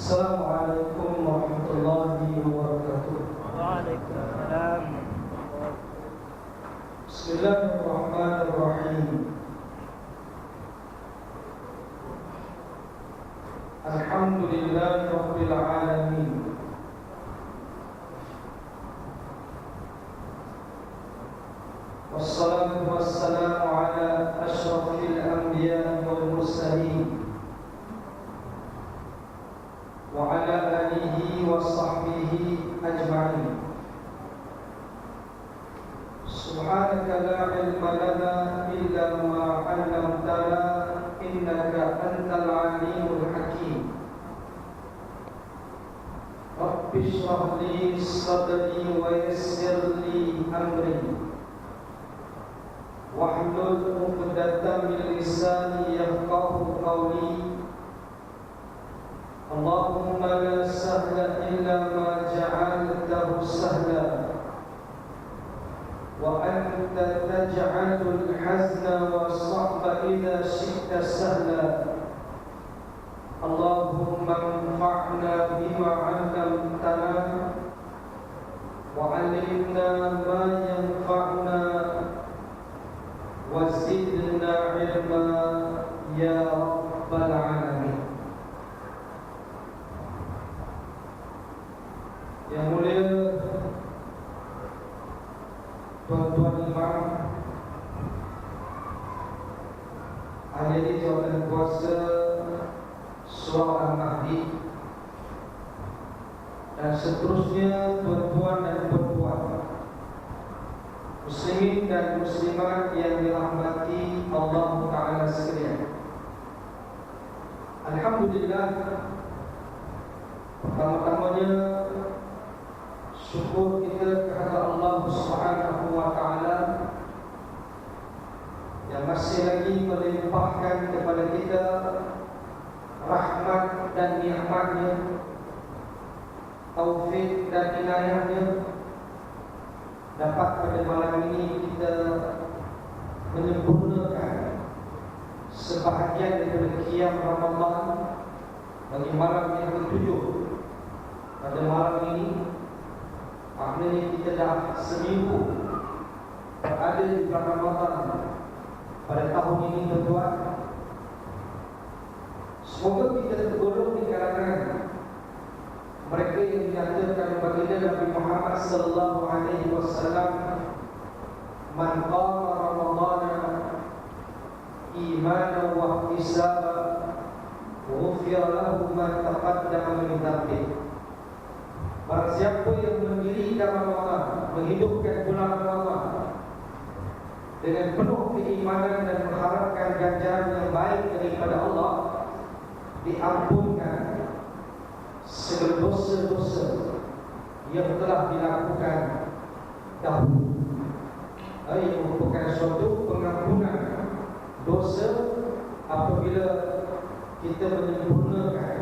Assalamualaikum warahmatullahi wabarakatuh. Waalaikumsalam. Bismillahirrahmanirrahim. Alhamdulillahi rabbil alamin. Wassalatu wassalamu ala asyrafil anbiya wal mursalin wa ala alihi wa sahbihi ajma'in. Subhanaka la ilma lana illa ma 'allamtana innaka antal alimul hakim. Rabbi shrah li sadri wa yassir li amri wahlul 'uqdatam min lisani yafqahu qawli. Allahumma la sahla illa ma ja'altahu sahla wa anta taj'alul hazna wa sa'ba idza syi'ta sahla. Allahumma anfa'na bima 'allamtana wa 'allimna ma yanfa'una wa zidna 'ilma ya rabbal 'alamin. Yang mulia tuan-tuan imam, ahli jawatan kuasa Surah Al-Mahdi, dan seterusnya tuan-tuan dan puan-puan, muslimin dan muslimat yang dirahmati Allah Ta'ala sekalian. Alhamdulillah, pertama-tamanya syukur kita kepada Allah Subhanahu wa Ta'ala yang masih lagi melimpahkan kepada kita rahmat dan nikmat-Nya, taufik dan inayah-Nya, dapat pada malam ini kita menyempurnakan sebahagian daripada qiyam Ramadan bagi malam yang ketujuh. Pada malam ini maknanya kita dah seminggu berada di bulan Ramadan pada tahun ini, tuan-tuan. Semoga kita tergolong di kalangan mereka yang dinyatakan baginda Nabi Muhammad sallallahu alaihi wasallam, man qama ramadhana imanan wa ihtisaban ghufira lahu ma taqaddama min dhanbihi. Barang siapa yang mendirikan Ramadan, menghidupkan bulan Ramadan dengan penuh keimanan dan mengharapkan ganjaran yang baik daripada Allah, diampunkan segala dosa-dosa yang telah dilakukan dahulu. Ini merupakan suatu pengampunan dosa apabila kita menyempurnakan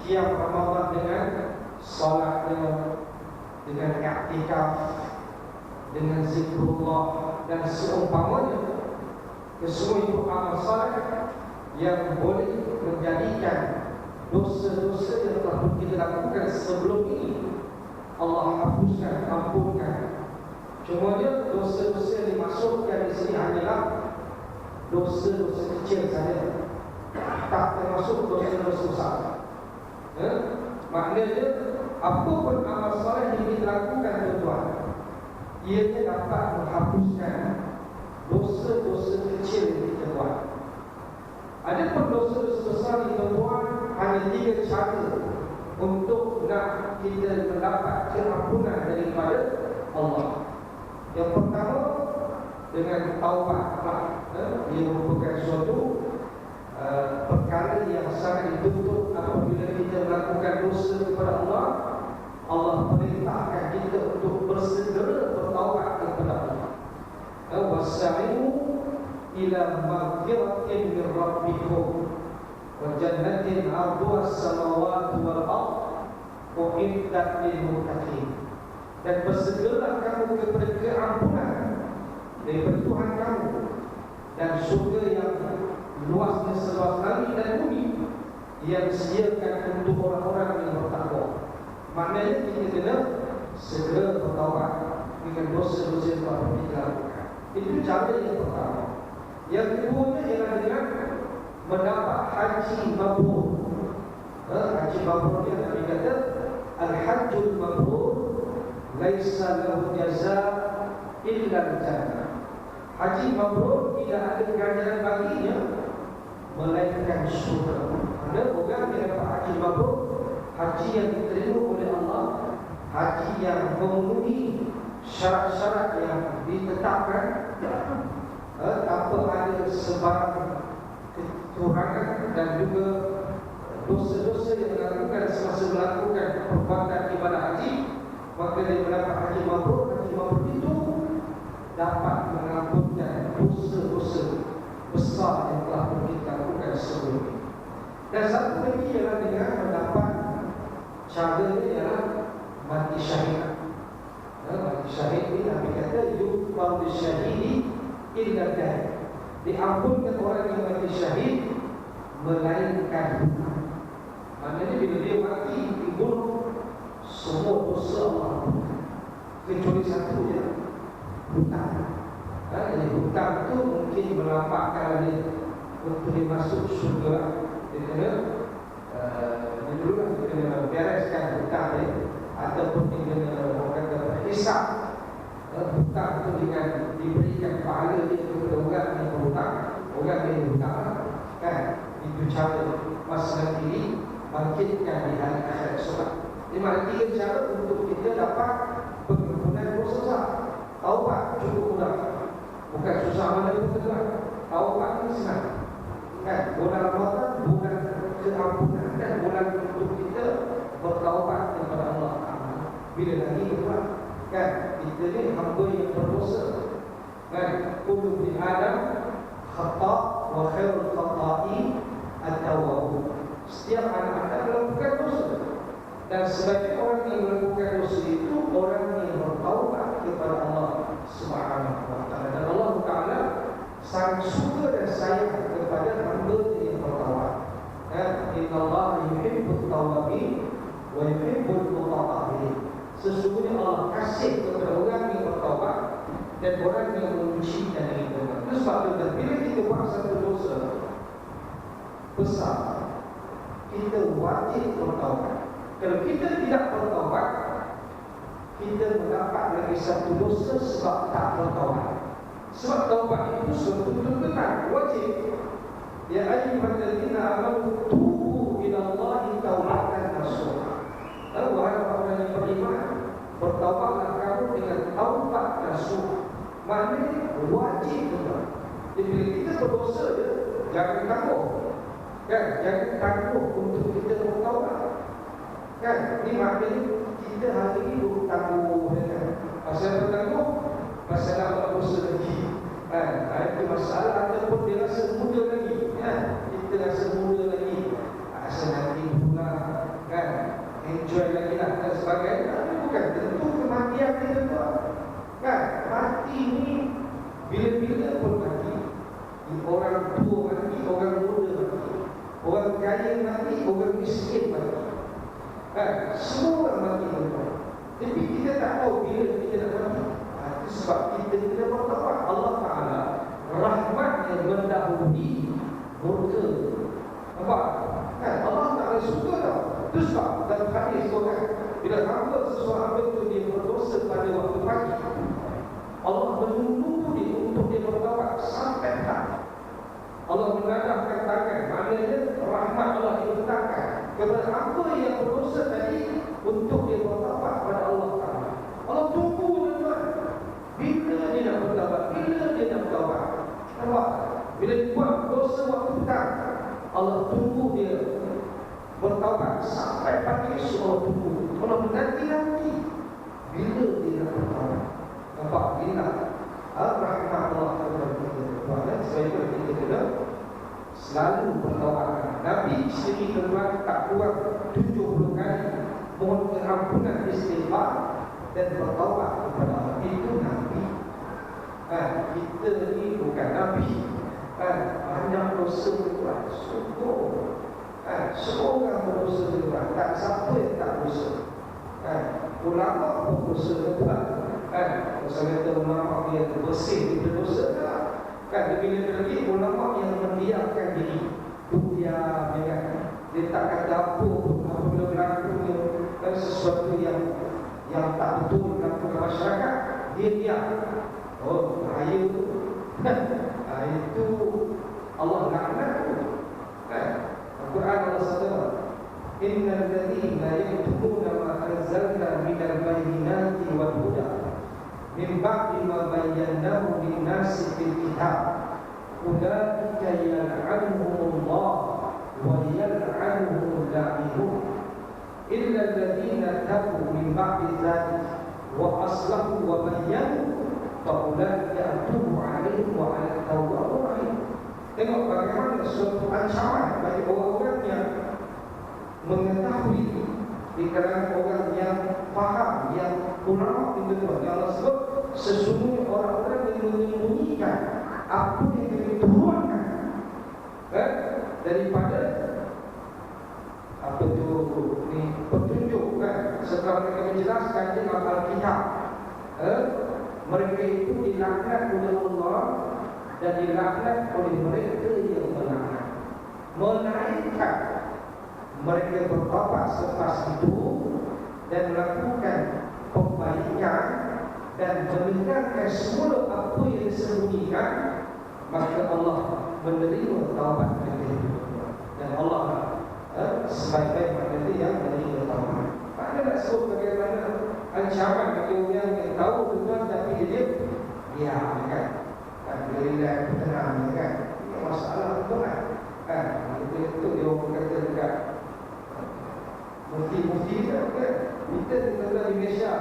qiyam Ramadan dengan salatnya, dengan i'tikaf, dengan zikrullah dan seumpamanya. Kesemua itu amal saleh yang boleh menjadikan dosa-dosa yang telah kita lakukan sebelum ini Allah hapuskan, ampunkan. Cumanya dosa-dosa yang dimaksudkan di sini hanyalah dosa-dosa kecil saja, tak termasuk dosa-dosa besar. Maknanya apa pun amal soleh yang kita lakukan, tuan-tuan, ianya dapat menghapuskan dosa-dosa kecil yang kita buat. Ada pun dosa-dosa besar ni, tuan-tuan, hanya 3 cara untuk nak kita mendapat keampunan daripada Allah. Yang pertama, dengan taubat. Ia merupakan suatu perkara yang sangat dituntut apabila kita melakukan dosa kepada Allah. Allah perintahkan kita untuk bersegera bertaubat kepada Allah. Wasa'u ila maghfiratin min rabbikum wa jannatin 'arduha as-samawati wal ardh uiddat lil muttaqin. Dan bersegeralah kamu kepada keampunan daripada Tuhan kamu dan syurga yang luasnya seluas langit dan bumi, yang disediakan untuk orang-orang yang bertakwa. Maknanya kita kena segera bertaubat dengan dosa-dosa yang telah kita lakukan. Itu cara yang pertama. Yang keduanya ialah dengan mendapat haji mabrur. Haji mabrur ni Nabi kata al-hajjul mabrur laisa lahu jazaa illa al-jannah. Haji mabrur tidak ada ganjaran baginya melainkan syurga. Ada orang yang dapat haji mabrur, haji yang diterima oleh Allah, haji yang memenuhi syarat-syarat yang ditetapkan, tanpa ada sebarang kecurangan dan juga dosa-dosa yang dilakukan semasa melakukan perbuatan ibadah haji, maka dia mendapat haji mabrur. Haji mabrur itu dapat mengampunkan dosa-dosa besar yang telah kita lakukan sebelum ini. Dan satu lagi ialah dengan mendapat caranya ialah mati syahid. Mati syahid ini Nabi kata yukfar bisyahidi illa dah. Diampunkan orang yang mati syahid melainkan hukum. Maknanya bila dia mati dibunuh, semua dosa Allah kecuali satu je, hutang. Jadi hutang itu mungkin melampakkan dia untuk dia masuk syurga. Dia kena dulu kena bereskan hutang dia, ataupun dia kena orang kata berhisap hutang itu dengan diberikan pahala dia kepada orang yang berhutang, orang yang berhutang, kan? Itu cara masa nanti bangkitkan di hari akhirat solat. Ini ada tiga cara untuk kita dapat pengampunan dosa besar. Taubat cukup mudah, bukan susah mana pun terang. Taubat ini senang, kan? Bulan Ramadan bulan keampunan dan bulan untuk kita bertaubat kepada Allah. Bila lagi tuan, kan? Kita ni hamba yang berdosa, kan? Kullu bin Adam khata' wa khairul khata'i at-tawwabun. Setiap anak Adam melakukan dosa, dan sebagai orang yang melakukan dosa itu orang yang bertaubat kepada Allah Subhanahu wa taala. Dan Allah Taala sangat suka dan sayang kepada hamba yang bertaubat. Innallaha yuhibbut tawwabin wa yuhibbul mutatahhirin. Sesungguhnya Allah kasih kepada orang yang bertaubat dan orang yang menyucikan diri. Itu sebab itu bila kita buat satu dosa besar, kita wajib bertaubat. Kalau kita tidak bertaubat, kita mendapat lagi satu dosa sebab tak bertaubat. Sebab taubat itu suatu tuntutan wajib. Ya ayyuhalladzina amanu tubu ila Allahi taubatan nasuha. Wahai orang yang beriman, bertaubatlah kamu dengan taubat nasuha. Maknanya wajib juga. Jadi bila kita berdosa je, jangan tangguh, kan? Jangan tangguh untuk kita bertaubat, kan? Ini maknanya kita hari ini duduk tangguh, kan? Pasal apa tangguh? Pasal nak buat dosa lagi, kan? Itu masalah. Ataupun dia rasa muda lagi, kan? Kita rasa muda lagi, asal nanti pula, kan? Enjoy lagi lah dan sebagainya. Tapi bukan tentu kematian kita tuan, kan? Mati ni bila-bila pun mati. Orang tua mati, orang muda mati, orang kaya mati, orang miskin mati, kan? Semua orang mati tuan. Tapi kita tak tahu bila kita nak mati. Itu sebab kita kena bertaubat. Allah Ta'ala rahmat yang mendahului murka. Nampak? Kan? Allah Ta'ala suka tau. Itu sebab dalam hadis orang, bila hamba sesuatu hamba itu dia berdosa pada waktu pagi, Allah menunggu dia untuk dia bertaubat sampai tak. Allah mengadapkan tangan, maknanya rahmat Allah diletakkan kepada hamba yang berdosa tadi untuk dia bertaubat kepada Allah Ta'ala. Allah tunggu tuan, bila dia nak bertaubat, bila dia nak bertaubat. Nampak? Bila dia buat dosa waktu petang, Allah tunggu dia bertaubat sampai pagi esok. Allah tunggu, Allah menanti-nanti bila dia nak bertaubat. Nampak? Inilah rahmat Allah kepada kita. Sebab itu kita kena selalu bertaubat. Nabi sendiri berbuat tak kurang 70 kali mohon pengampunan, istighfar dan bertaubat kepada Allah. Itu Nabi. Kita ni bukan Nabi, banyak dosa tuan. Sungguh Semua orang berdosa juga. Tak siapa yang tak berdosa. Ulama pun berdosa juga. Misalnya kata ulama yang bersih itu dosa kan. Bila lagi ulama yang mendiamkan diri, diam, kan. Dia tak kata apa pun apabila berlaku sesuatu yang tak betul dalam masyarakat, dia diam. Oh, bahaya tu. Itu Allah laknat tu. Al-Quran Allah kata, innal ladzina yaktumuna ma anzalna minal bayyinati wal huda min ba'di ma bayyanahu lin-nasi fil kitab ulaika yal'anuhumullah wa yal'anuhumul la'inun illa alladzina tabu min ba'di dzalika wa aslahu wa bayyanu fa ulaika atubu 'alaihim wa 'ala tawwabur rahim. Tengok bagaimana suatu ancaman bagi orang-orang yang mengetahui di kalangan orang yang faham, yang ulama pintu-pintu yang Allah sebut sesungguhnya orang-orang yang menyembunyikan apa yang diturunkan daripada apa tu ni petunjuk kan, setelah mereka menjelaskan dalam Alkitab, mereka itu dilaknat oleh Allah dan dilaknat oleh mereka yang melaknat, menaikkan mereka bertobat selepas itu dan melakukan pembaikan dan meninggalkan semua apa yang disembunyikan, maka Allah menerima taubat mereka dan Allah sebaik-baik mereka yang menerima taubat. Mana nak sebut bagaimana ancaman bagi orang yang tahu tuan tapi dia diam kan. Bila tenang kan, ini masalah betul kan. Itu dia orang kata dekat mufti-mufti kan. Kita di Malaysia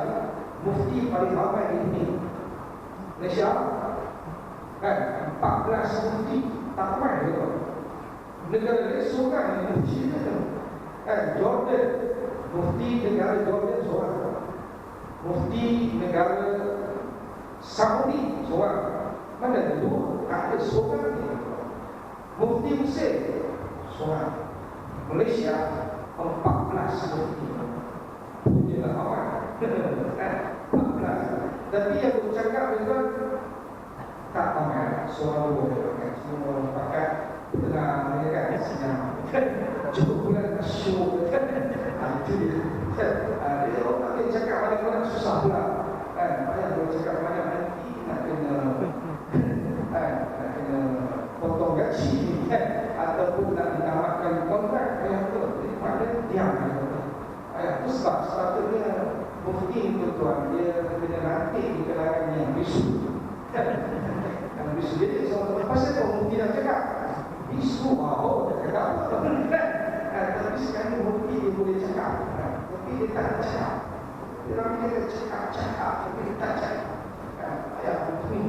mufti paling ramai di sini Malaysia kan, 14 mufti tak ramai tu. Negara lain seorang mufti kan. Jordan, mufti negara Jordan seorang, mufti negara Saudi seorang. Mana itu? Ada seorang ni. Mufti Mesir seorang. Malaysia 14 mufti. Punyalah awak 14. Tapi yang bercakap juga tak ramai. Seorang dua semua orang pakai tengah mereka kan senyap. Cukup bulan syuk. Itu dia. Dia orang tak boleh cakap banyak-banyak susah pula. Banyak boleh cakap banyak nanti nak kena potong gaji ataupun nak ditamatkan kontrak daripada diam. Itu sebab sepatutnya mufti tuan dia kena nanti di kalangan yang bisu. Yang bisu jadi sama pasal kalau mufti nak cakap bisu, dia cakap tapi sekarang mufti dia boleh cakap, tapi dia tak cakap. Dia cakap tapi dia tak cakap. Mufti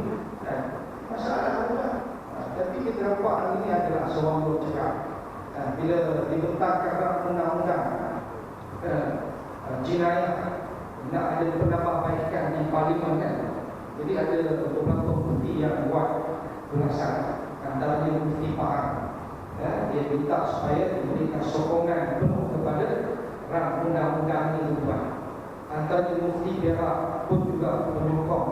masalah apa? Tapi kita nampak hari ini adalah seorang yang cakap bila dibentangkan undang-undang jinayah nak ada penambahbaikan di parlimen kan. Jadi ada beberapa mufti yang buat ulasan, antaranya mufti Pahang. Dia minta supaya diberikan sokongan penuh kepada rang undang-undang ini dibuat. Antaranya mufti Perak pun juga menyokong,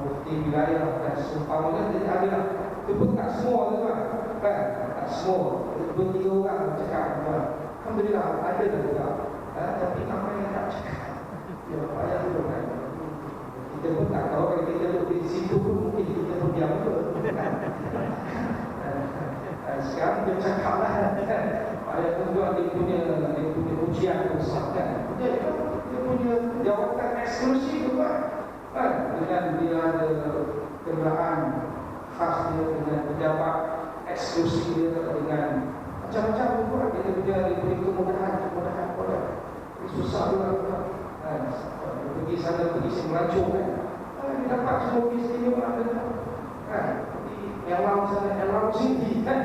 mufti wilayah dan seumpamanya. Jadi adalah itu pun tak semua tuan kan, tak semua. 2-3 orang cakap tuan, alhamdulillah ada juga. Tapi apa yang tak cakap ya payah tu kan. Kita pun tak tahu kalau kita duduk di situ pun mungkin kita pun diam pun. Sekarang dia cakap lah payah pun tuan dia punya ujian besar kan. Dia punya jawatan eksklusif tu kan. Dengan dia ada kenderaan khas dia, dengan pejabat eksklusif dia, dengan macam-macam pun dia punya kemudahan. Susah juga pergi sana, pergi sini melancong kan. Dia dapat semua istimewa kan. Yang lalu sana, yang lalu sini kan.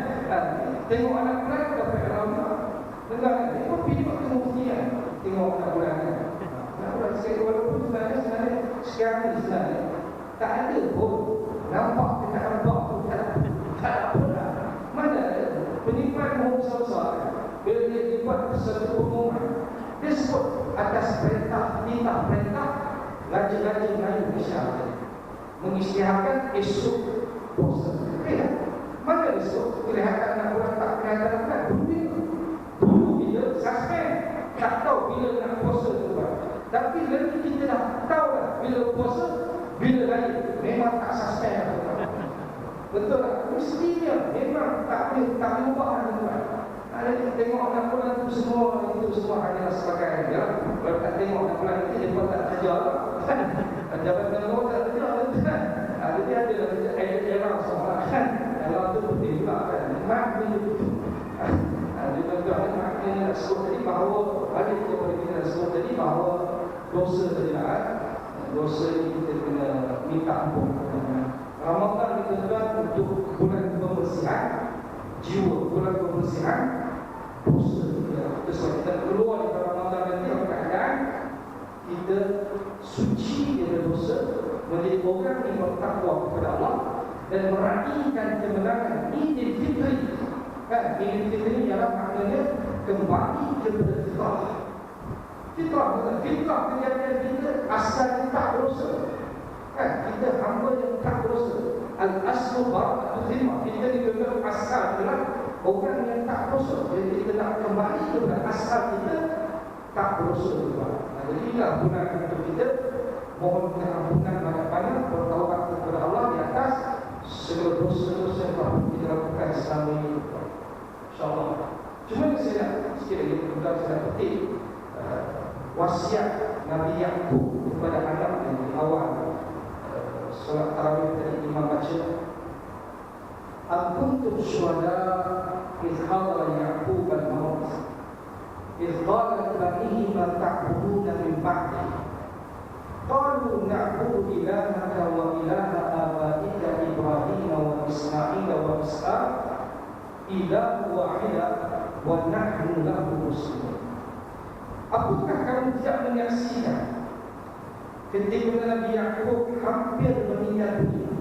Tengok anak bulan dapat yang lalu dengar kan. Dia pun pergi ke mufti kan. Tengok anak bulan kan. Anak bulan sekali walaupun sebenarnya sekarang ni sebenarnya tak ada pun. Nampak ke tak nampak pun tak ada pun lah. Mana ada penyimpan mohon besar-besar kan. buat satu pengumuman. Dia sebut atas perintah Raja-Raja Melayu Malaysia mengisytiharkan esok puasa. Mana esok kelihatan nak buat tak kelihatan nak dulu bila suspend tak tahu bila nak puasa tu. Tapi nanti kita dah tahu dah bila puasa, bila raya, memang tak suspend. Betul tak? Mestinya memang tak boleh ubah tuan. Ada kita tengok anak bulan itu semua hanyalah sebagai kalau tak tengok anak bulan itu dia pun tak kerja lah. Jabatan orang tak kerja kan. Jadi ada era semua kan. Kalau tu betul juga kan. Maknanya betul. Dia tuan maknanya nak sebut tadi bahawa ada kepada kita nak sebut tadi bahawa dosa tadi dosa ini kita kena minta ampun. Ramadan ditentukan untuk bulan pembersihan jiwa, bulan pembersihan dosa. Terus kita keluar dari Ramadan nanti dalam keadaan kita suci dari dosa, menjadi orang yang bertakwa kepada Allah dan meraihkan kemenangan Idul Fitri. Kan Idul Fitri ialah maknanya kembali kepada fitrah. Fitrah kejadian kita asal tak dosa. Kan kita hamba yang tak dosa. Al-aslu barakatul zimmah. Kita dikenal asal adalah orang yang tak dosa. Jadi kita nak kembali kepada asal kita tak dosa juga. Jadi inilah bulan untuk kita mohon pengampunan banyak-banyak, bertaubat kepada Allah di atas segala dosa-dosa yang telah kita lakukan selama ini. InsyaAllah. Cuma saya nak sikit lagi saya nak petik wasiat Nabi Yaqub kepada anaknya di awal solat tarawih tadi imam baca, "Akuntum syuhada iz hadara Yaqub al-maut iz qala banihi ma ta'buduna min ba'di qalu na'budu ilahaka wa ilaha abaika Ibrahim wa Ismail wa Ishaq ilahu wahida wa nahnu lahu muslimun." Apakah kamu tidak menyaksikan ketika Nabi Yaqub hampir meninggal dunia,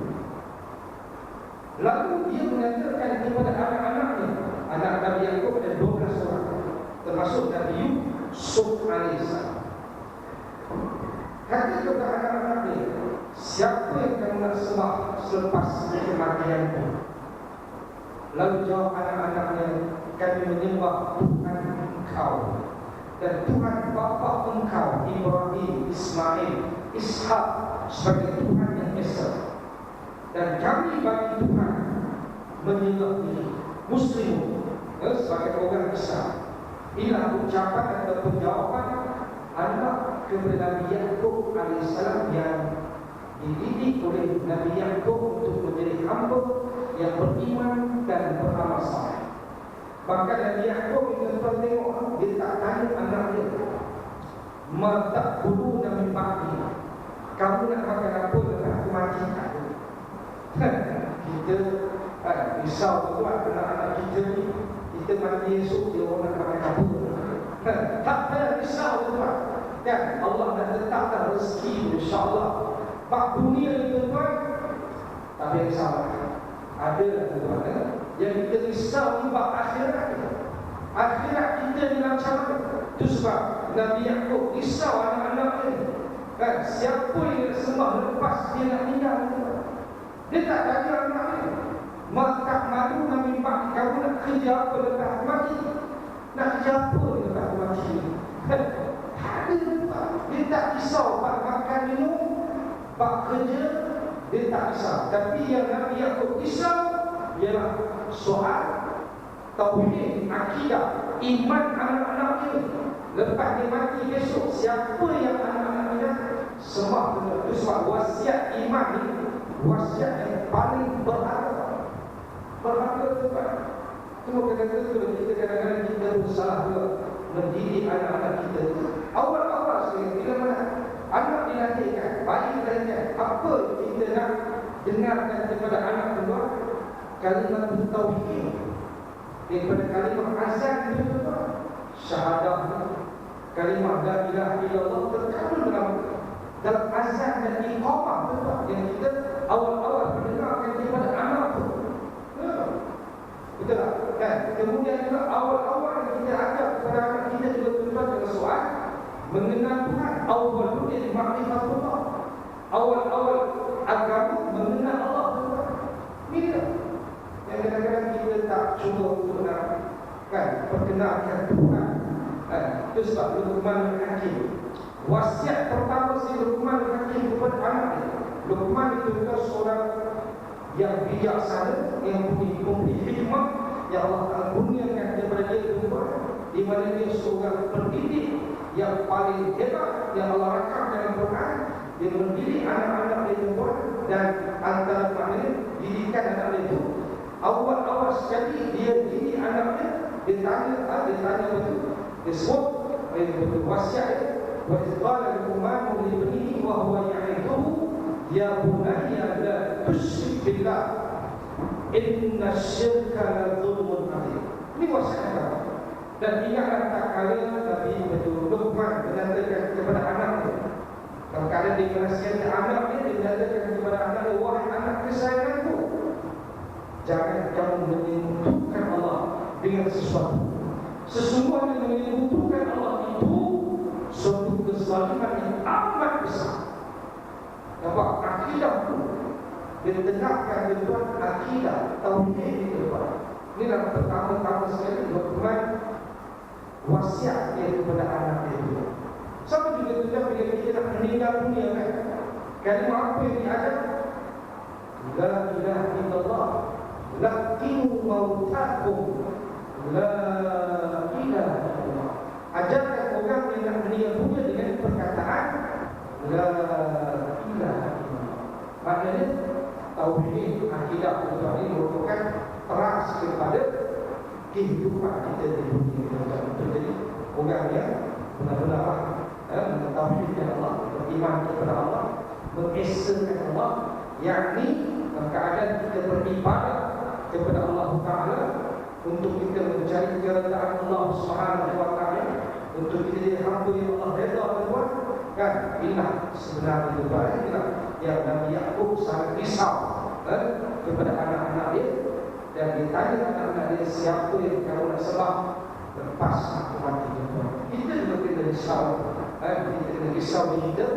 lalu dia mengatakan kepada anak-anaknya, anak Nabi Yaqub ada 12 orang, termasuk Nabi Yusuf alaihissalam. Kata kepada anak-anaknya, siapa yang kamu nak sembah selepas kematianmu? Lalu jawab anak-anaknya, kami menyembah Tuhan engkau dan Tuhan bapa engkau Ibrahim, Ismail, Ishak sebagai Tuhan yang Esa. Dan kami bagi Tuhan menyembah diri Muslim sebagai orang besar. Inilah ucapan atau jawapan anak kepada Nabi Yaqub alaihissalam yang dididik oleh Nabi Yaqub untuk menjadi hamba yang beriman dan beramal saleh. Bahkan Nabi Yaqub kita tengok dia tak tanya anak dia, "Ma ta'buduna min ba'di?" Kamu nak makan apa lepas aku mati tak? Kita risau tuan anak-anak kita ni, kita mati esok dia orang nak makan apa? Tak payah risau tuan. Kan Allah dah letakkan rezeki insya-Allah. Bak dunia ni tuan tak payah risau. Ada lah tuan yang kita risau ni bak akhirat. Akhirat kita ni macam mana? Itu sebab Nabi Yaqub risau anak-anak dia. Kan siapa yang nak sembah lepas dia nak tinggal tuan. Dia tak tanya anak dia, "Maka malu Nabi Pak, kamu nak kerja apa lepas mati? Nak kerja apa lepas mati?" Ada tuan. Dia tak risau bak makan minum, bak kerja, dia tak risau. Tapi yang Nabi Yaqub risau ialah soal tauhid, akidah, iman anak-anak dia. Lepas dia mati besok, siapa yang anak-anaknya sembah? Itu sebab wasiat iman ini wasiat yang paling berharga. Berharga tuan. Tengok kadang-kadang kita kadang-kadang kita salah juga mendidik anak-anak kita. Awal-awal sekali bila mana anak dilahirkan, bayi dilahirkan, apa kita nak dengarkan kepada anak tuan? Kalimat tauhid. Daripada kalimah azan itu tuan, syahadah, kalimah la ilaha illallah terkandung dalam azan dan iqamah tuan yang kita awal-awal mendengarkan daripada anak tu. Betul tak? Kan? Kemudian juga awal-awal kita ajak kepada membenarkan Tuhan. Itu sebab Luqman Hakim. Wasiat pertama si Luqman Hakim kepada anaknya. Luqman itu adalah seorang yang bijaksana, yang punya hikmah, yang Allah Ta'ala kurniakan kepada dia tuan, di mana dia seorang pendidik yang paling hebat yang Allah rakam dalam Quran. Dia mendidik anak-anak dia tuan, dan antara maknanya didikan anak itu awal sekali dia didik anaknya. Dia tanya betul, dia sebut betul wasiat. Wa qala Luqman li ibnihi wa huwa ya'iduhu ya bunayya la tusyrik billah inna syirka la dzulmun adzim. Ini wasiat apa? Dan ingatlah tak kala Nabi betul Luqman mengatakan kepada anaknya, perkara dia menasihati anaknya, dia mengatakan kepada anaknya, wahai anak kesayanganku, jangan kamu menyebutkan Allah dengan sesuatu. Sesungguhnya menyebutkan Allah itu suatu kezaliman yang amat besar. Nampak akidah itu ditegakkan di depan akidah tauhid di depan. Inilah pertama-tama sekali Luqman wasiat dia kepada anak dia. Sama juga bila kita nak meninggal dunia kan, kalimah apa yang diajar? La ilaha illallah, laqinu mautakum, la ilaha illallah. Ajarkan orang yang nak meninggal dunia dengan perkataan la ilaha illallah. Maknanya tauhid akidah ini merupakan teras kepada kehidupan kita di dunia. Jadi orang yang benar-benar mentauhidkan Allah, beriman kepada Allah, mengesakan Allah, yakni keadaan kita beribadah kepada Allah Ta'ala, untuk kita mencari keredaan Allah Subhanahu wa Ta'ala, untuk kita jadi hamba yang Allah redha tuan. Kan inilah sebenarnya tuan, inilah yang Nabi Yaqub sangat risau kepada anak-anak dia, dan ditanya anak-anak dia, siapa yang kamu nak sembah lepas aku mati tuan. Kita juga kena risau, kita kena risau kita,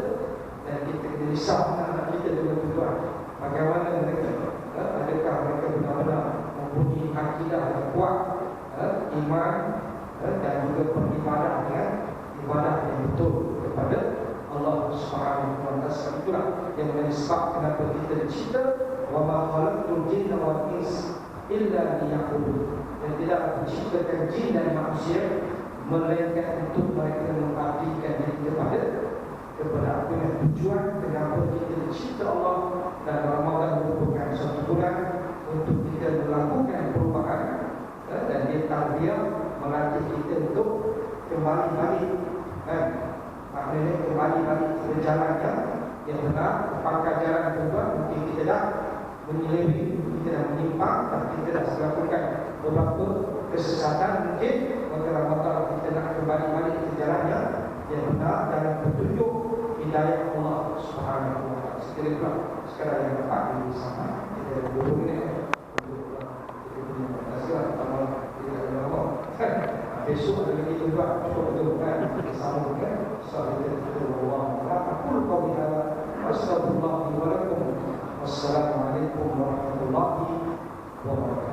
dan kita kena risau anak-anak kita juga tuan. Bagaimana mereka, adakah mereka benar-benar mempunyai akidah yang kuat, iman, dan juga beribadah dengan ibadah yang betul kepada Allah Subhanahu wa Ta'ala. Sebab itulah yang menjadi sebab kenapa kita dicipta, wa ma khalaqtul jinna wal insa illa liya'budun. Dan tidak diciptakan jin dan manusia melainkan untuk mereka mengabdikan diri kepada apa yang tujuan kenapa kita dicipta Allah. Dan Ramadan merupakan satu bulan untuk kita melakukan perubahan, dan dia tarbiyah melatih kita untuk kembali balik, maknanya kembali balik ke jalan yang benar, pakai jalan tuan. Mungkin kita dah menyeleweng, kita dah menyimpang, dan kita dah melakukan beberapa kesesatan mungkin. Maka Ramadan kita nak kembali balik ke jalan yang benar, dalam petunjuk hidayah Allah Subhanahu wa Ta'ala. Sekarang yang dapat di sana kita ada 2 minit untuk kita punya pertasian pertama tidak ada apa. Besok ada lagi juga untuk kita sambungkan soal kita Allah. Aku kau bicara astagfirullah wa lakum. Wassalamualaikum warahmatullahi wabarakatuh.